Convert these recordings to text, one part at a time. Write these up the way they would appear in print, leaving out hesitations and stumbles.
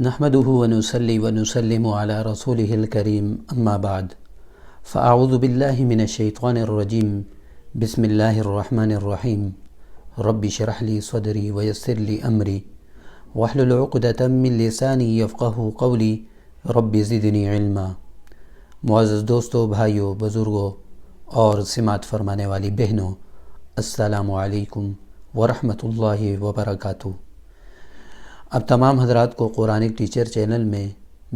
نحمده ونصلي ونسلم على رسوله الكريم أما بعد فأعوذ بالله من الشيطان الرجيم بسم الله الرحمن الرحيم رب اشرح لي صدري ويسر لي أمري واحلل عقدة من لساني يفقهوا قولي رب زدني علما۔ معزز دوستو، بھائیو، بزرگوں اور سماعت فرمانے والی بہنوں، السلام علیکم ورحمۃ اللہ وبرکاتہ۔ اب تمام حضرات کو قرآنک ٹیچر چینل میں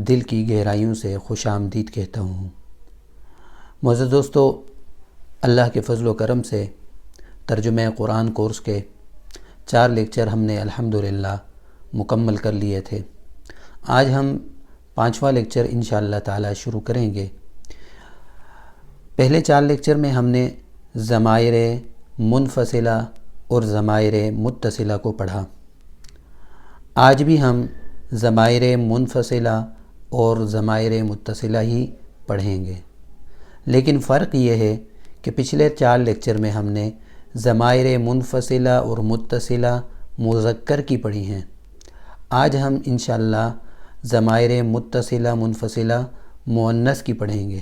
دل کی گہرائیوں سے خوش آمدید کہتا ہوں۔ معزز دوستو، اللہ کے فضل و کرم سے ترجمہ قرآن کورس کے 4 لیکچر ہم نے الحمدللہ مکمل کر لیے تھے۔ آج ہم 5واں لیکچر انشاءاللہ تعالی شروع کریں گے۔ پہلے 4 لیکچر میں ہم نے ضمائر منفصلہ اور ضمائر متصلہ کو پڑھا۔ آج بھی ہم ضمائر منفصلہ اور ضمائر متصلہ ہی پڑھیں گے، لیکن فرق یہ ہے کہ پچھلے 4 لیکچر میں ہم نے ضمائر منفصلہ اور متصلہ مذکر کی پڑھی ہیں۔ آج ہم انشاءاللہ ضمائر متصلہ منفصلہ مؤنث کی پڑھیں گے۔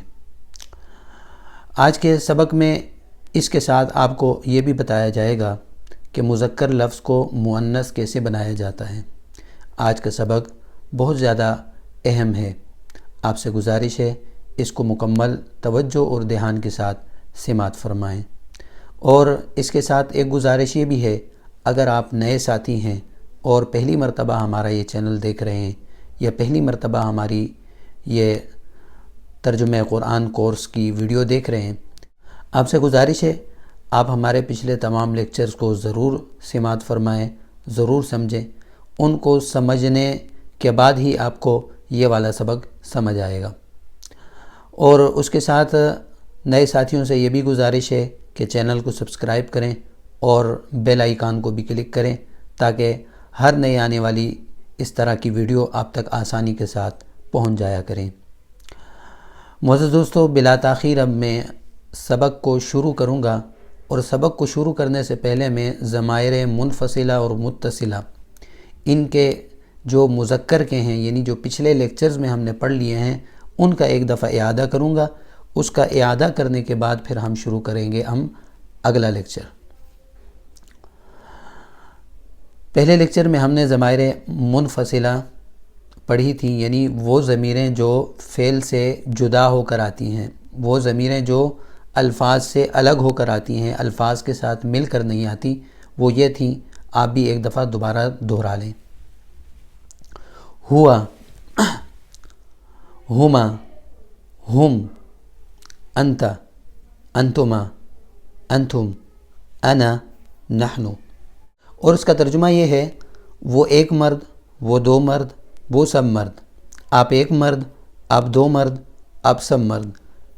آج کے سبق میں اس کے ساتھ آپ کو یہ بھی بتایا جائے گا کہ مذکر لفظ کو مؤنث کیسے بنایا جاتا ہے۔ آج کا سبق بہت زیادہ اہم ہے، آپ سے گزارش ہے اس کو مکمل توجہ اور دھیان کے ساتھ سماعت فرمائیں۔ اور اس کے ساتھ ایک گزارش یہ بھی ہے، اگر آپ نئے ساتھی ہیں اور پہلی مرتبہ ہمارا یہ چینل دیکھ رہے ہیں یا پہلی مرتبہ ہماری یہ ترجمہ قرآن کورس کی ویڈیو دیکھ رہے ہیں، آپ سے گزارش ہے آپ ہمارے پچھلے تمام لیکچرز کو ضرور سماعت فرمائیں، ضرور سمجھیں۔ ان کو سمجھنے کے بعد ہی آپ کو یہ والا سبق سمجھ آئے گا۔ اور اس کے ساتھ نئے ساتھیوں سے یہ بھی گزارش ہے کہ چینل کو سبسکرائب کریں اور بیل آئیکن کو بھی کلک کریں تاکہ ہر نئی آنے والی اس طرح کی ویڈیو آپ تک آسانی کے ساتھ پہنچ جایا کریں۔ معزز دوستو، بلا تاخیر اب میں سبق کو شروع کروں گا، اور سبق کو شروع کرنے سے پہلے میں ضمائر منفصلہ اور متصلہ ان کے جو مذکر کے ہیں، یعنی جو پچھلے لیکچرز میں ہم نے پڑھ لیے ہیں، ان کا ایک دفعہ اعادہ کروں گا۔ اس کا اعادہ کرنے کے بعد پھر ہم شروع کریں گے اگلا لیکچر۔ پہلے لیکچر میں ہم نے ضمائر منفصلہ پڑھی تھی، یعنی وہ ضمیریں جو فعل سے جدا ہو کر آتی ہیں، وہ ضمیریں جو الفاظ سے الگ ہو کر آتی ہیں، الفاظ کے ساتھ مل کر نہیں آتی، وہ یہ تھیں۔ آپ بھی ایک دفعہ دوبارہ دہرا لیں۔ ہوا، ہما، ہم، انت، انتما، انتم، انا، نحن۔ اور اس کا ترجمہ یہ ہے، وہ ایک مرد، وہ 2 مرد، وہ سب مرد۔ آپ ایک مرد، آپ 2 مرد، آپ سب مرد۔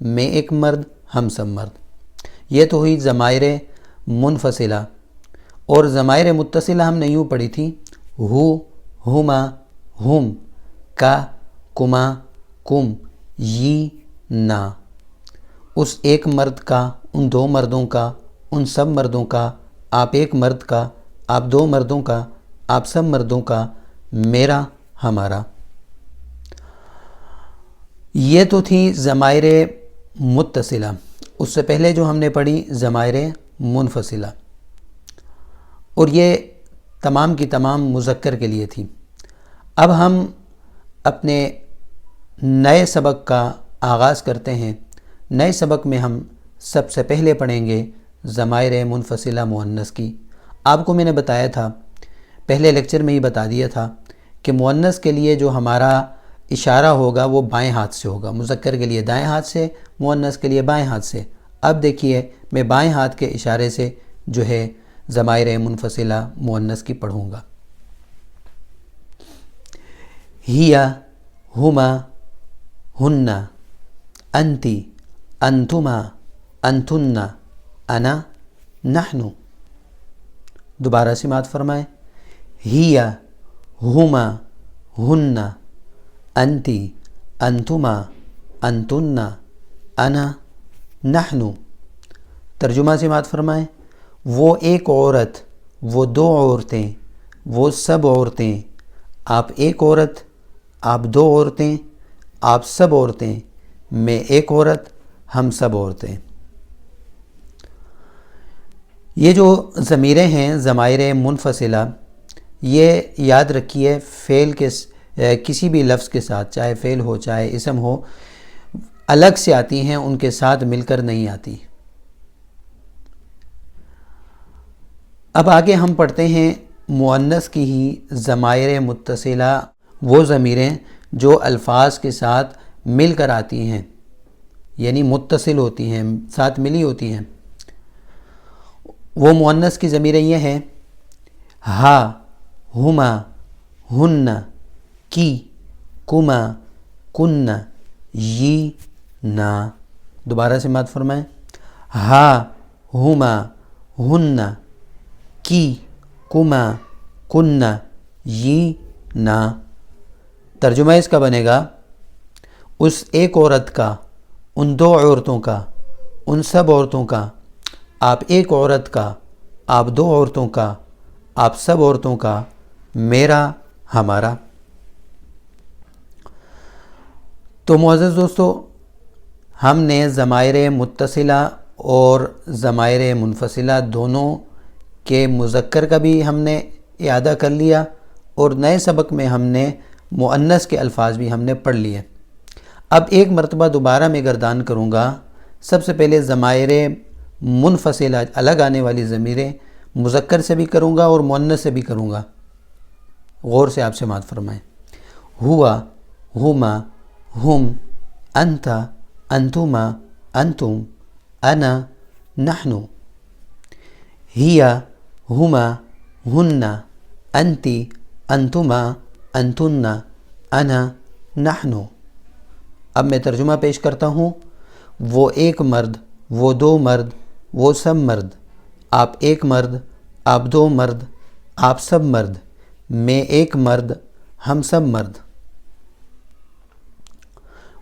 میں ایک مرد، ہم سب مرد۔ یہ تو ہوئی ضمائر منفصلہ۔ اور ضمائر متصلہ ہم نے یوں پڑھی تھی، ہو، ہما، ہم، کا، کما، کم، یہ، نا۔ اس ایک مرد کا، ان 2 مردوں کا، ان سب مردوں کا، آپ ایک مرد کا، آپ 2 مردوں کا، آپ سب مردوں کا، میرا، ہمارا۔ یہ تو تھی ضمائر متصلہ۔ اس سے پہلے جو ہم نے پڑھی ضمائر منفصلہ، اور یہ تمام کی تمام مذکر کے لیے تھی۔ اب ہم اپنے نئے سبق کا آغاز کرتے ہیں۔ نئے سبق میں ہم سب سے پہلے پڑھیں گے ضمائر منفصلہ مؤنث کی۔ آپ کو میں نے بتایا تھا، پہلے لیکچر میں ہی بتا دیا تھا کہ مؤنث کے لیے جو ہمارا اشارہ ہوگا وہ بائیں ہاتھ سے ہوگا، مذکر کے لیے دائیں ہاتھ سے، مؤنث کے لیے بائیں ہاتھ سے۔ اب دیکھیے، میں بائیں ہاتھ کے اشارے سے جو ہے ضمائر منفصلہ مؤنث کی پڑھوں گا۔ ہیا، ہما، ہن، انتی، انتما، انتن، انا، نحن۔ دوبارہ سماعت فرمائیں۔ ہیا، ہما، ہن، انتی، انتما، انتن، انا، نحن۔ ترجمہ سماعت فرمائیں۔ وہ ایک عورت، وہ 2 عورتیں، وہ سب عورتیں، آپ ایک عورت، آپ دو عورتیں، آپ سب عورتیں، میں ایک عورت، ہم سب عورتیں۔ یہ جو ضمیریں ہیں ضمائر منفصلہ، یہ یاد رکھیے فعل کے کسی بھی لفظ کے ساتھ، چاہے فعل ہو چاہے اسم ہو، الگ سے آتی ہیں، ان کے ساتھ مل کر نہیں آتی۔ اب آگے ہم پڑھتے ہیں مؤنث کی ہی ضمائر متصلہ، وہ ضمیریں جو الفاظ کے ساتھ مل کر آتی ہیں، یعنی متصل ہوتی ہیں، ساتھ ملی ہوتی ہیں۔ وہ مؤنث کی ضمیریں یہ ہیں: ہا، ہما، ہن، کی، کما، کن، یی، نا۔ دوبارہ سے مات فرمائیں: ہا، ہما، ہن، کی، کما، کن، یی، نا۔ ترجمہ اس کا بنے گا: اس ایک عورت کا، ان دو عورتوں کا، ان سب عورتوں کا، آپ ایک عورت کا، آپ دو عورتوں کا، آپ سب عورتوں کا، میرا، ہمارا۔ تو معزز دوستو، ہم نے ضمائر متصلہ اور ضمائر منفصلہ دونوں کے مذکر کا بھی ہم نے اعادہ کر لیا، اور نئے سبق میں ہم نے مؤنث کے الفاظ بھی ہم نے پڑھ لیے۔ اب ایک مرتبہ دوبارہ میں گردان کروں گا۔ سب سے پہلے ضمائر منفصلہ الگ آنے والی ضمیریں مذکر سے بھی کروں گا اور مؤنث سے بھی کروں گا۔ غور سے آپ سماعت فرمائیں: ہوا، ہما، ہم، انت، انتما، انتم، انا، نحن۔ ہیا، ہما، ہن، انتی، انتما، انتن، انا، نحن۔ اب میں ترجمہ پیش کرتا ہوں: وہ ایک مرد، وہ دو مرد، وہ سب مرد، آپ ایک مرد، آپ دو مرد، آپ سب مرد، میں ایک مرد، ہم سب مرد۔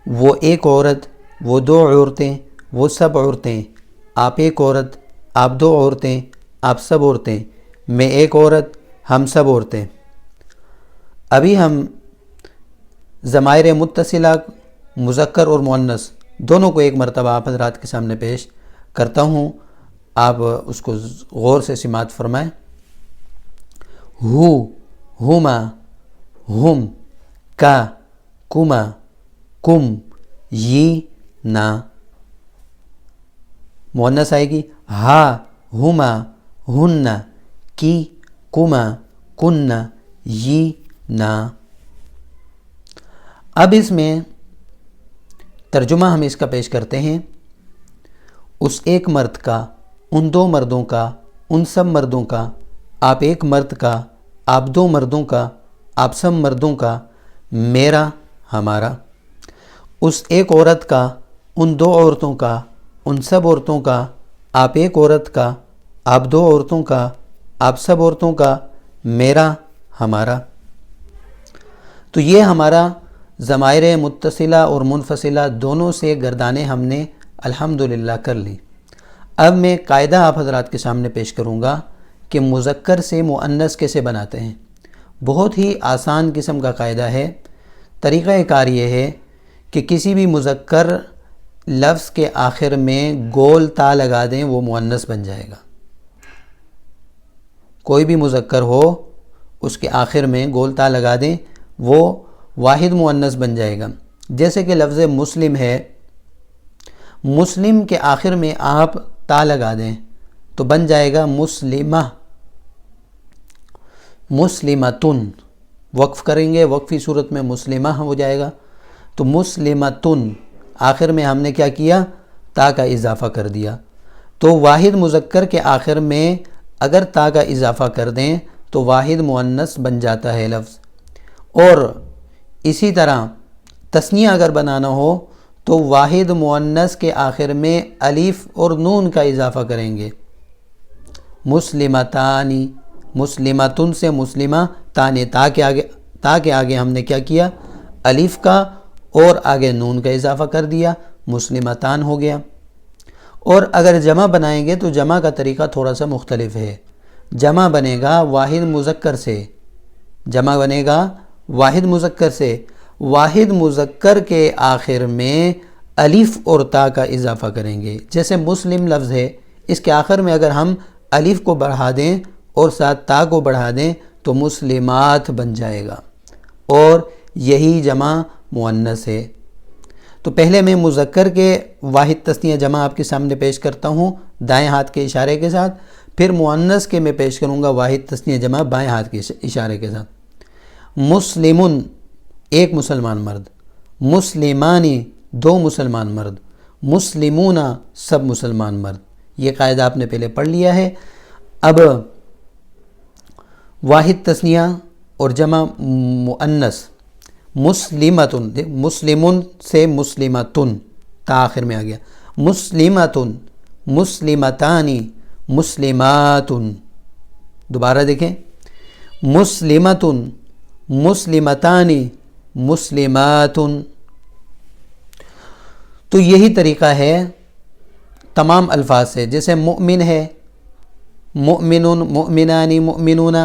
وہ ایک عورت، وہ دو عورتیں، وہ سب عورتیں، آپ ایک عورت، آپ دو عورتیں، آپ سب عورتیں، میں ایک عورت، ہم سب عورتیں۔ ابھی ہم ضمائر متصلہ مذکر اور مؤنث دونوں کو ایک مرتبہ آپ حضرات کے سامنے پیش کرتا ہوں، آپ اس کو غور سے سماعت فرمائیں: ہو، ہما، ہم، کا، کما، کم، یی، نا۔ مؤنث آئے گی: ہا، ہما، ہن، کی، کما، کن، یی، نا۔ اب اس میں ترجمہ ہم اس کا پیش کرتے ہیں: اس ایک مرد کا، ان دو مردوں کا، ان سب مردوں کا، آپ ایک مرد کا، آپ دو مردوں کا، آپ سب مردوں کا، میرا، ہمارا۔ اس ایک عورت کا، ان دو عورتوں کا، ان سب عورتوں کا، آپ ایک عورت کا، آپ دو عورتوں کا، آپ سب عورتوں کا، میرا، ہمارا۔ تو یہ ہمارا ضمائر متصلہ اور منفصلہ دونوں سے گردانیں ہم نے الحمدللہ کر لی۔ اب میں قاعدہ آپ حضرات کے سامنے پیش کروں گا کہ مذکر سے مؤنث کیسے بناتے ہیں۔ بہت ہی آسان قسم کا قاعدہ ہے۔ طریقہ کار یہ ہے کہ کسی بھی مذکر لفظ کے آخر میں گول تا لگا دیں، وہ مؤنث بن جائے گا۔ کوئی بھی مذکر ہو، اس کے آخر میں گول تا لگا دیں، وہ واحد مؤنث بن جائے گا۔ جیسے کہ لفظ مسلم ہے، مسلم کے آخر میں آپ تا لگا دیں تو بن جائے گا مسلمہ۔ مسلمتن، وقف کریں گے، وقفی صورت میں مسلمہ ہو جائے گا، تو مسلمتن، آخر میں ہم نے کیا کیا؟ تا کا اضافہ کر دیا۔ تو واحد مذکر کے آخر میں اگر تا کا اضافہ کر دیں تو واحد مؤنث بن جاتا ہے لفظ۔ اور اسی طرح تثنیہ اگر بنانا ہو تو واحد مؤنث کے آخر میں الف اور نون کا اضافہ کریں گے۔ مسلمتانی، مسلمتن سے مسلمہ، تانے تا کے آگے ہم نے کیا کیا؟ الف کا اور آگے نون کا اضافہ کر دیا، مسلمتان ہو گیا۔ اور اگر جمع بنائیں گے تو جمع کا طریقہ تھوڑا سا مختلف ہے۔ جمع بنے گا واحد مذکر سے، جمع بنے گا واحد مذکر سے۔ واحد مذکر کے آخر میں الف اور تا کا اضافہ کریں گے. جیسے مسلم لفظ ہے، اس کے آخر میں اگر ہم الف کو بڑھا دیں اور ساتھ تا کو بڑھا دیں تو مسلمات بن جائے گا، اور یہی جمع مؤنث ہے. تو پہلے میں مذکر کے واحد تثنیہ جمع آپ کے سامنے پیش کرتا ہوں دائیں ہاتھ کے اشارے کے ساتھ، پھر مؤنث کے میں پیش کروں گا واحد تثنیہ جمع بائیں ہاتھ کے اشارے کے ساتھ. مسلمن ایک مسلمان مرد، مسلمانی دو مسلمان مرد، مسلمون سب مسلمان مرد. یہ قاعدہ آپ نے پہلے پڑھ لیا ہے. اب واحد تثنیہ اور جمع مؤنث مسلمتن، مسلمن سے مسلمتن تا آخر میں آ گیا، مسلمتن، مسلمتانی، مسلماتن. دوبارہ دیکھیں، مسلمتن، مسلمتانی، مسلماتن. تو یہی طریقہ ہے تمام الفاظ سے. جیسے مؤمن ہے، مؤمن، مؤمنانی، مؤمنون،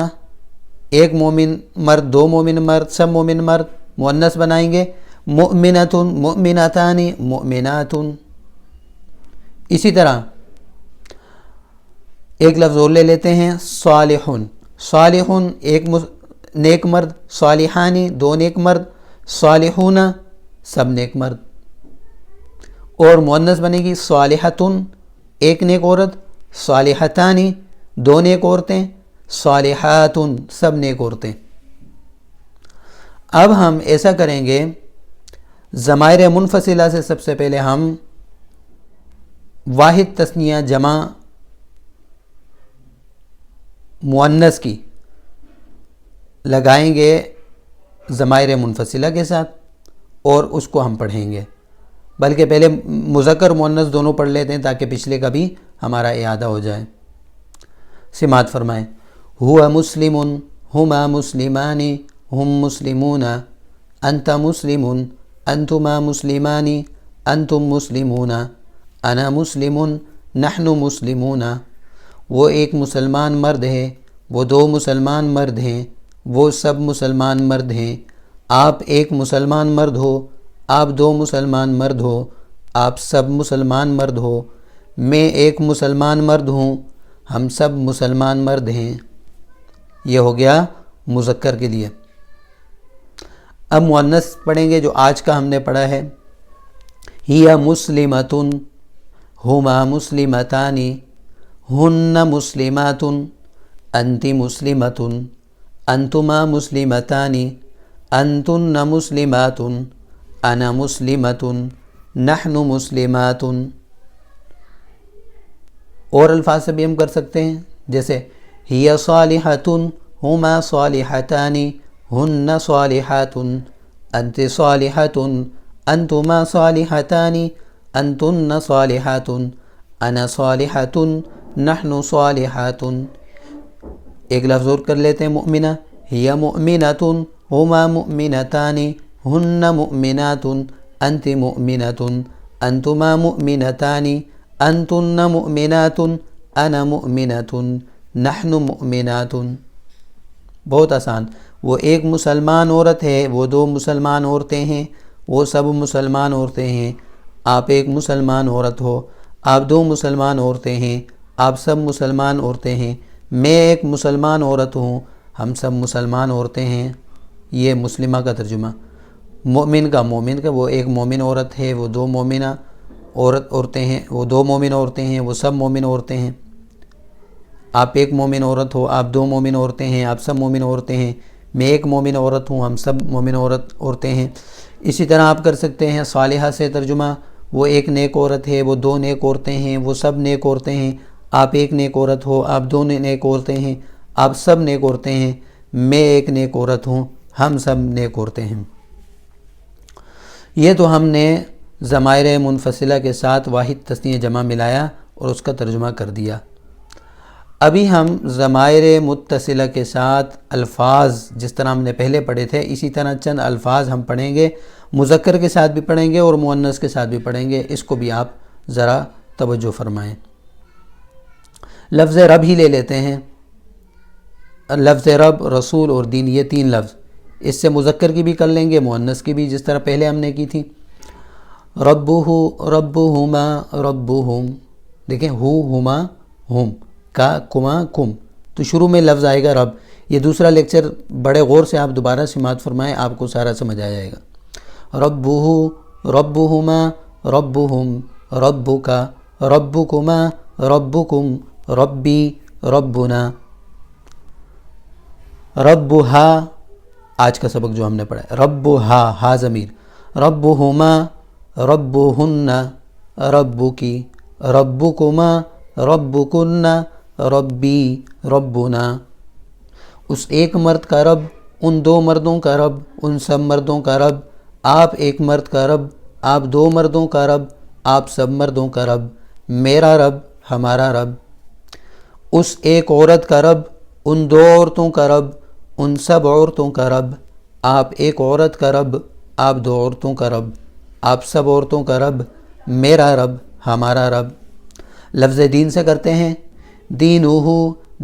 ایک مومن مرد، دو مومن مرد، سب مومن مرد مؤنث بنائیں گے. مؤمنتن، مؤمنتانی، مؤمناتن. اسی طرح ایک لفظ اور لے لیتے ہیں، صالحن. صالحن ایک نیک مرد، صالحانی دو نیک مرد، صالحون سب نیک مرد. اور مؤنث بنے گی صالحتن ایک نیک عورت، صالحتانی دو نیک عورتیں، صالحاتن سب نیک عورتیں. اب ہم ایسا کریں گے، ضمائر منفصلہ سے سب سے پہلے ہم واحد تثنیہ جمع مؤنث کی لگائیں گے ضمائر منفصلہ کے ساتھ اور اس کو ہم پڑھیں گے. بلکہ پہلے مذکر مؤنث دونوں پڑھ لیتے ہیں تاکہ پچھلے کا بھی ہمارا اعادہ ہو جائے. سماعت فرمائیں، ہوا مسلم، ہما مسلمانی، ہم مسلمون، انت مسلم، انتما مسلمانی، انتم مسلمون، انا مسلم، نحن مسلمون. وہ ایک مسلمان مرد ہے، وہ دو مسلمان مرد ہیں، وہ سب مسلمان مرد ہیں. آپ ایک مسلمان مرد ہو، آپ دو مسلمان مرد ہو، آپ سب مسلمان مرد ہو. میں ایک مسلمان مرد ہوں، ہم سب مسلمان مرد ہیں. یہ ہو گیا مذکر کے لیے. اب مؤنث پڑھیں گے جو آج کا ہم نے پڑھا ہے، ہی مسلمتن، ہما مسلمتانی، ہن مسلماتن، انتی مسلمتن، انتما مسلمتانی، انتن مسلماتن، انا مسلمتن، نحن مسلماتن. اور الفاظ سے بھی ہم کر سکتے ہیں، جیسے ہی صالحتن، ہما صالحتانی، ہن صالحاتن، انت صالحتن، انتما صالحتانی، انتن صالحاتن، انا صالحتن، نحن صالحاتن. ایک لفظ اور کر لیتے ہیں، مؤمنہ، ہی مؤمنتن، ہما مؤمنتانی، ہن مؤمناتن، انت مؤمنتن، انتما مؤمنتانی، انتن مؤمناتن، انا مؤمنتن، نحن مؤمناتن. بہت آسان. وہ ایک مسلمان عورت ہے، وہ دو مسلمان عورتیں ہیں، وہ سب مسلمان عورتیں ہیں. آپ ایک مسلمان عورت ہو، آپ دو مسلمان عورتیں ہیں، آپ سب مسلمان عورتیں ہیں. میں ایک مسلمان عورت ہوں، ہم سب مسلمان عورتیں ہیں. یہ مسلمہ کا ترجمہ. مومن کا وہ ایک مومن عورت ہے، وہ دو مومنہ عورتیں ہیں، وہ دو مومن عورتیں ہیں، وہ سب مومن عورتیں ہیں. آپ ایک مومن عورت ہو، آپ دو مومن عورتیں ہیں، آپ سب مومن عورتیں ہیں. میں ایک مومن عورت ہوں، ہم سب مومن عورتیں ہیں. اسی طرح آپ کر سکتے ہیں صالحہ سے ترجمہ، وہ ایک نیک عورت ہے، وہ دو نیک عورتیں ہیں، وہ سب نیک عورتیں ہیں. آپ ایک نیک عورت ہو، آپ دو نیک عورتیں ہیں، آپ سب نیک عورتیں ہیں. میں ایک نیک عورت ہوں، ہم سب نیک عورتیں ہیں. یہ تو ہم نے ضمائر منفصلہ کے ساتھ واحد تثنیہ جمع ملایا اور اس کا ترجمہ کر دیا. ابھی ہم ضمائر متصلہ کے ساتھ الفاظ جس طرح ہم نے پہلے پڑھے تھے اسی طرح چند الفاظ ہم پڑھیں گے، مذکر کے ساتھ بھی پڑھیں گے اور مؤنث کے ساتھ بھی پڑھیں گے. اس کو بھی آپ ذرا توجہ فرمائیں. لفظ رب ہی لے لیتے ہیں. لفظ رب، رسول اور دین، یہ تین لفظ. اس سے مذکر کی بھی کر لیں گے، مؤنث کی بھی، جس طرح پہلے ہم نے کی تھی۔ ربہ ربہما ربہم، دیکھیں ہو ہما ہم، کا کما کم، تو شروع میں لفظ آئے گا رب۔ یہ دوسرا لیکچر بڑے غور سے آپ دوبارہ سماعت فرمائیں، آپ کو سارا سمجھ آ جائے گا۔ ربہ ربہما ربہم ربک ربکما ربکم ربی ربنا۔ ربہا، آج کا سبق جو ہم نے پڑھا ہے، ربہا ہا ضمیر، ربہما ربہن ربکی ربکما ربکن ربی ربنا۔ اس ایک مرد کا رب، ان دو مردوں کا رب، ان سب مردوں کا رب، آپ ایک مرد کا رب، آپ دو مردوں کا رب، آپ سب مردوں کا رب، میرا رب ہمارا رب۔ اس ایک عورت کا رب، ان دو عورتوں کا رب، ان سب عورتوں کا رب، آپ ایک عورت کا رب، آپ دو عورتوں کا رب، آپ سب عورتوں کا رب، میرا رب ہمارا رب۔ لفظ دین سے کرتے ہیں، دینہ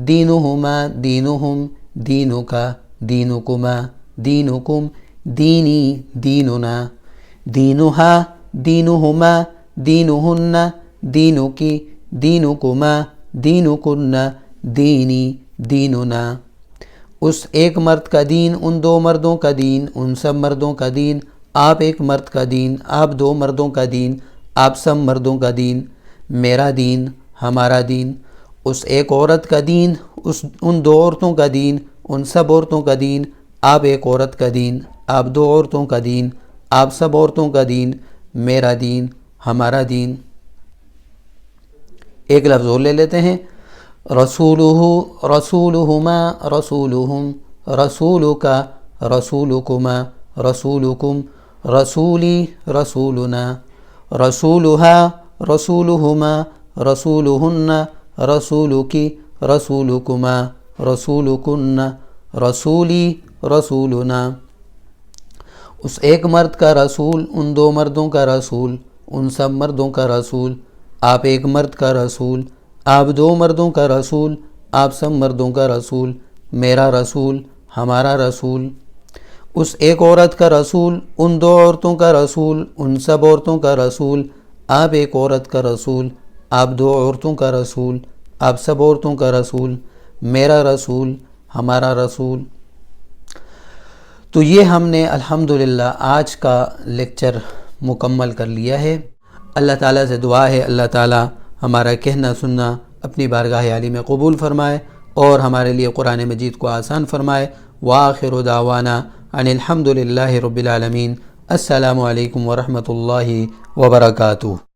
دینہما دینہم دینک دینکما دینکم دینی دیننا، دینہا دینہما دینہن دینکی دینکما دینکن دینی دیننا۔ اس ایک مرد کا دین، ان دو مردوں کا دین، ان سب مردوں کا دین، آپ ایک مرد کا دین، آپ دو مردوں کا دین، آپ سب مردوں کا دین، میرا دین ہمارا دین۔ اس ایک عورت کا دین، ان دو عورتوں کا دین، ان سب عورتوں کا دین، آپ ایک عورت کا دین، آپ دو عورتوں کا دین، آپ سب عورتوں کا دین، میرا دین ہمارا دین۔ ایک لفظ اور لے لیتے ہیں، رسولہ رسولہما رسولہم رسولک رسولکما رسولکم رسولی رسولنا، رسولہا رسولہما رسولہن رسولکی رسولکما رسولکن رسولی رسولنا۔ اس ایک مرد کا رسول، ان دو مردوں کا رسول، ان سب مردوں کا رسول، آپ ایک مرد کا رسول، آپ دو مردوں کا رسول، آپ سب مردوں کا رسول، میرا رسول ہمارا رسول۔ اس ایک عورت کا رسول، ان دو عورتوں کا رسول، ان سب عورتوں کا رسول، آپ ایک عورت کا رسول، آپ دو عورتوں کا رسول، آپ سب عورتوں کا رسول، میرا رسول ہمارا رسول۔ تو یہ ہم نے الحمدللہ آج کا لیکچر مکمل کر لیا ہے۔ اللہ تعالیٰ سے دعا ہے اللہ تعالیٰ ہمارا کہنا سننا اپنی بارگاہ عالی میں قبول فرمائے اور ہمارے لیے قرآن مجید کو آسان فرمائے۔ وآخر دعوانا ان الحمدللہ رب العالمین۔ السلام علیکم ورحمۃ اللہ وبرکاتہ۔